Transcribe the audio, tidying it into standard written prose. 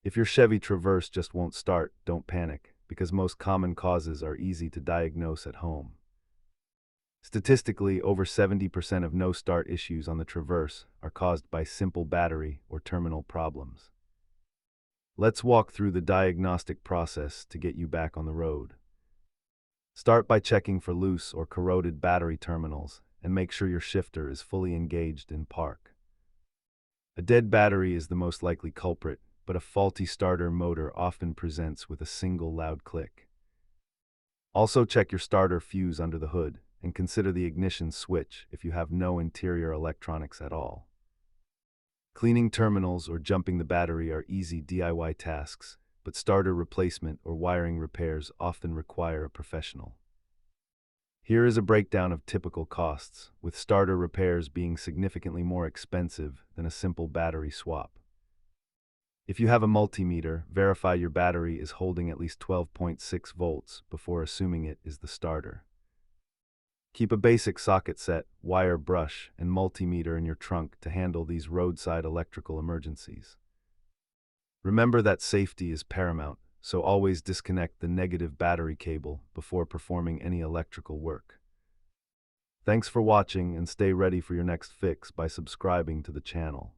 If your Chevy Traverse just won't start, don't panic, because most common causes are easy to diagnose at home. Statistically, over 70% of no-start issues on the Traverse are caused by simple battery or terminal problems. Let's walk through the diagnostic process to get you back on the road. Start by checking for loose or corroded battery terminals and make sure your shifter is fully engaged in park. A dead battery is the most likely culprit, but a faulty starter motor often presents with a single loud click. Also check your starter fuse under the hood and consider the ignition switch if you have no interior electronics at all. Cleaning terminals or jumping the battery are easy DIY tasks, but starter replacement or wiring repairs often require a professional. Here is a breakdown of typical costs, with starter repairs being significantly more expensive than a simple battery swap. If you have a multimeter, verify your battery is holding at least 12.6 volts before assuming it is the starter. Keep a basic socket set, wire brush, and multimeter in your trunk to handle these roadside electrical emergencies. Remember that safety is paramount, so always disconnect the negative battery cable before performing any electrical work. Thanks for watching, and stay ready for your next fix by subscribing to the channel.